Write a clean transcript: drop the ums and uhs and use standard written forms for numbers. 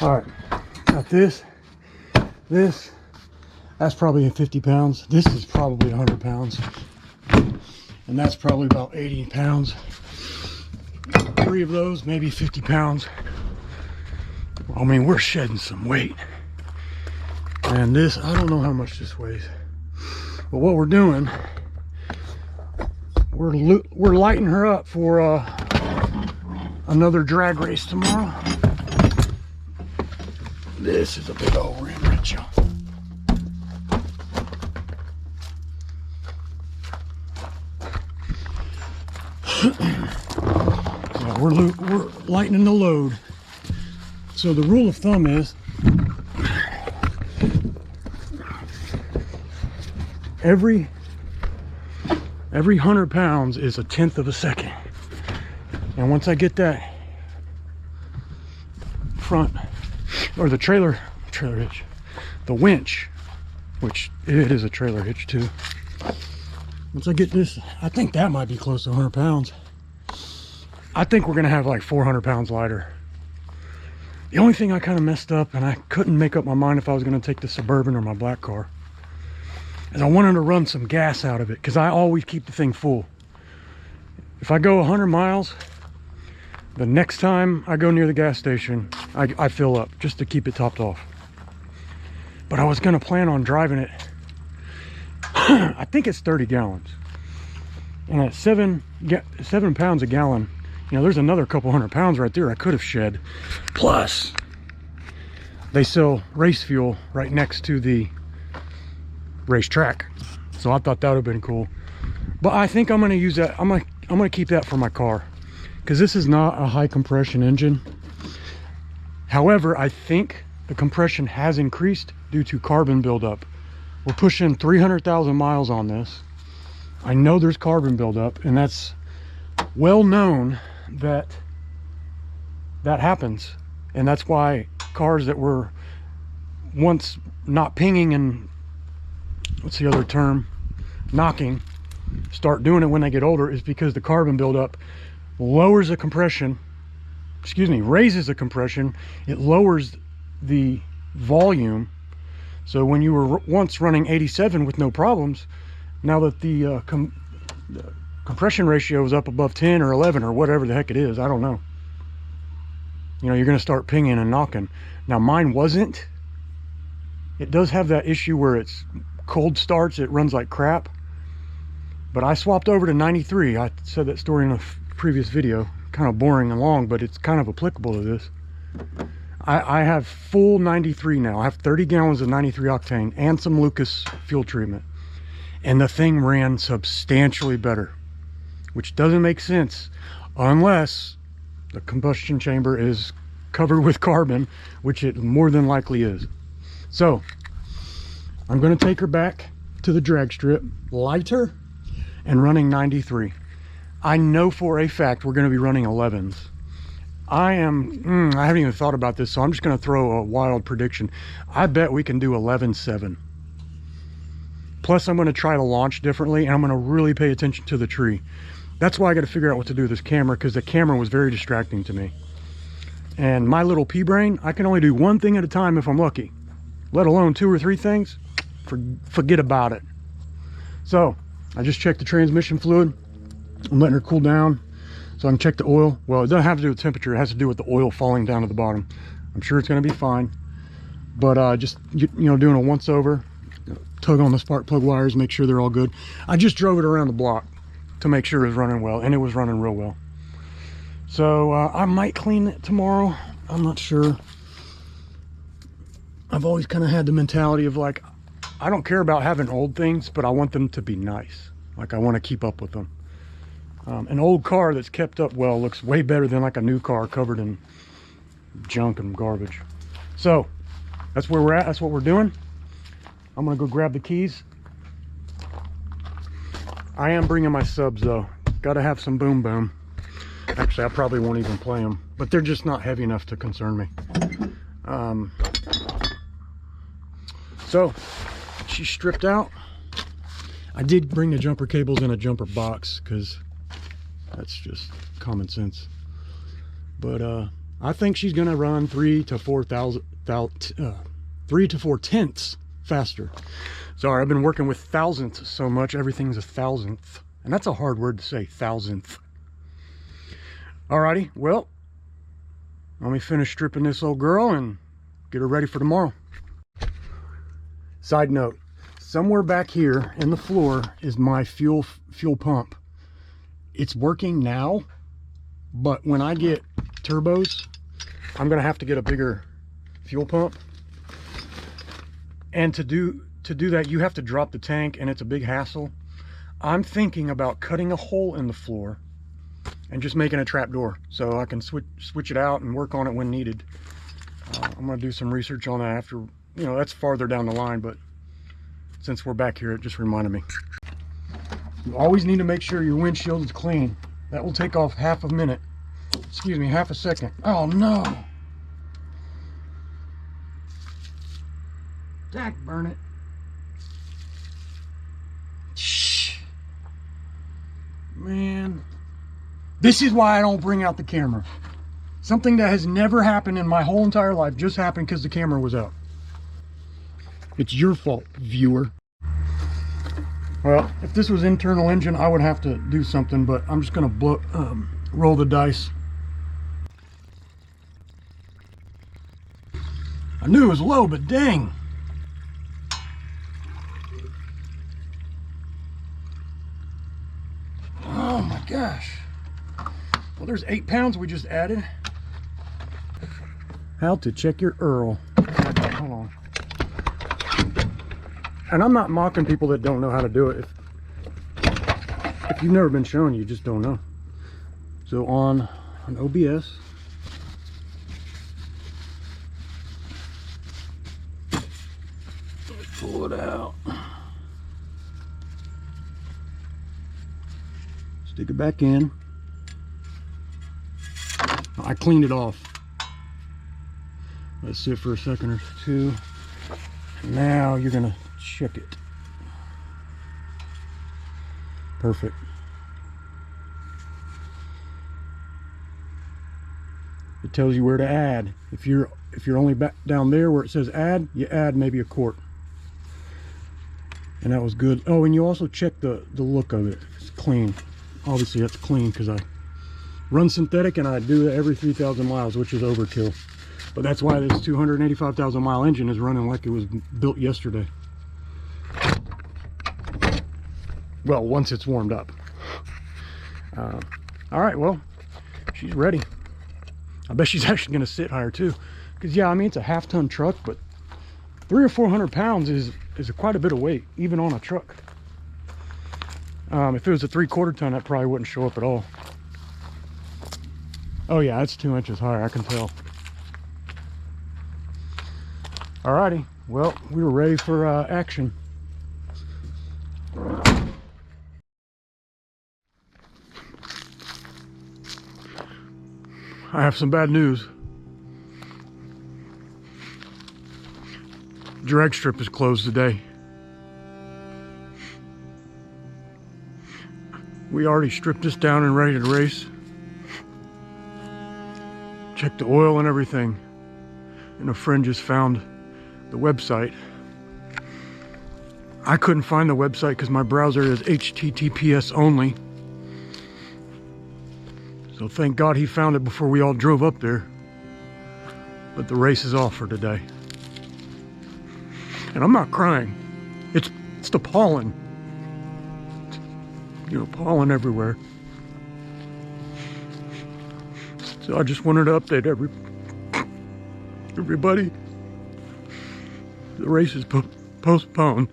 All right, got this, that's probably 50 pounds. This is probably 100 pounds. And that's probably about 80 pounds. 3 of those, maybe 50 pounds. I mean, we're shedding some weight. And this, I don't know how much this weighs. But what we're doing, we're lighting her up for another drag race tomorrow. This is a big old rim wrench, y'all. Yeah, we're lightening the load. So the rule of thumb is every 100 pounds is 1/10 of a second. And once I get that front, or the trailer hitch, the winch, which it is a trailer hitch too. Once I get this, I think that might be close to 100 pounds. I think we're gonna have like 400 pounds lighter. The only thing I kind of messed up, and I couldn't make up my mind if I was gonna take the Suburban or my black car, is I wanted to run some gas out of it, because I always keep the thing full. If I go 100 miles, the next time I go near the gas station, I fill up just to keep it topped off. But I was gonna plan on driving it, I think it's 30 gallons. And at 7 pounds a gallon, you know, there's another couple 100 pounds right there I could have shed. Plus, they sell race fuel right next to the racetrack. So I thought that would have been cool. But I think I'm gonna use that, I'm gonna keep that for my car, because this is not a high compression engine. However, I think the compression has increased due to carbon buildup. We're pushing 300,000 miles on this. I know there's carbon buildup, and that's well known that happens. And that's why cars that were once not pinging and, what's the other term, knocking, start doing it when they get older, is because the carbon buildup lowers the compression, raises the compression, it lowers the volume. So when you were once running 87 with no problems, now that the compression ratio is up above 10 or 11 or whatever the heck it is, I don't know, you know, you're going to start pinging and knocking. Now mine wasn't. It does have that issue where it's cold starts, it runs like crap. But I swapped over to 93. I said that story in a previous video, kind of boring and long, but it's kind of applicable to this. I have full 93 now. I have 30 gallons of 93 octane and some Lucas fuel treatment. And the thing ran substantially better, which doesn't make sense unless the combustion chamber is covered with carbon, which it more than likely is. So I'm going to take her back to the drag strip, lighter, and running 93. I know for a fact we're going to be running 11s. I haven't even thought about this, so I'm just going to throw a wild prediction. I bet we can do 11.7. Plus, I'm going to try to launch differently, and I'm going to really pay attention to the tree. That's why I got to figure out what to do with this camera, because the camera was very distracting to me. And my little pea brain, I can only do one thing at a time if I'm lucky. Let alone 2 or 3 things, forget about it. So, I just checked the transmission fluid. I'm letting her cool down so I can check the oil. Well, it doesn't have to do with temperature, it has to do with the oil falling down to the bottom. I'm sure it's going to be fine. But just, you know, doing a once over, tug on the spark plug wires, make sure they're all good. I just drove it around the block to make sure it was running well, and it was running real well. So I might clean it tomorrow. I'm not sure. I've always kind of had the mentality of like, I don't care about having old things, but I want them to be nice. Like I want to keep up with them. An old car that's kept up well looks way better than like a new car covered in junk and garbage. So that's where we're at. That's what we're doing. I'm gonna go grab the keys. I am bringing my subs though. Got to have some boom boom. Actually, I probably won't even play them, but they're just not heavy enough to concern me. So she's stripped out. I did bring the jumper cables in a jumper box because that's just common sense. But I'm I think she's gonna run 3 to 4 tenths faster. Sorry, I've been working with thousandths so much, everything's a thousandth. And that's a hard word to say, thousandth. Alrighty, well, let me finish stripping this old girl and get her ready for tomorrow. Side note, somewhere back here in the floor is my fuel pump. It's working now, but when I get turbos, I'm gonna have to get a bigger fuel pump. And to do that, you have to drop the tank, and it's a big hassle. I'm thinking about cutting a hole in the floor and just making a trap door so I can switch it out and work on it when needed. I'm gonna do some research on that after, you know, that's farther down the line, but since we're back here, it just reminded me. You always need to make sure your windshield is clean. That will take off half a minute. Excuse me, half a second. Oh no! Dag burn it. Shh. Man. This is why I don't bring out the camera. Something that has never happened in my whole entire life just happened because the camera was out. It's your fault, viewer. Well, if this was internal engine, I would have to do something, but I'm just gonna roll the dice. I knew it was low, but dang. Oh my gosh. Well, there's 8 pounds we just added. How to check your Earl. Hold on. And I'm not mocking people that don't know how to do it. If you've never been shown, you just don't know. So on an OBS, let's pull it out. Stick it back in. I cleaned it off. Let's sit for a second or two. Now you're gonna check it. Perfect. It tells you where to add. If you're only back down there where it says add, you add maybe a quart. And that was good. Oh, and you also check the look of it. It's clean. Obviously that's clean because I run synthetic and I do it every 3,000 miles, which is overkill. But that's why this 285,000 mile engine is running like it was built yesterday. Well, once it's warmed up. All right, well, she's ready. I bet she's actually gonna sit higher too. Because yeah, I mean, it's a half-ton truck, but 300 or 400 pounds is quite a bit of weight, even on a truck. If it was a 3/4 ton, that probably wouldn't show up at all. Oh yeah, it's 2 inches higher, I can tell. Alrighty, well, we were ready for action. I have some bad news. Dragstrip is closed today. We already stripped this down and ready to race. Checked the oil and everything. And a friend just found the website. I couldn't find the website because my browser is HTTPS only. So thank God he found it before we all drove up there. But the race is off for today. And I'm not crying. It's the pollen. You know, pollen everywhere. So I just wanted to update everybody. The race is postponed.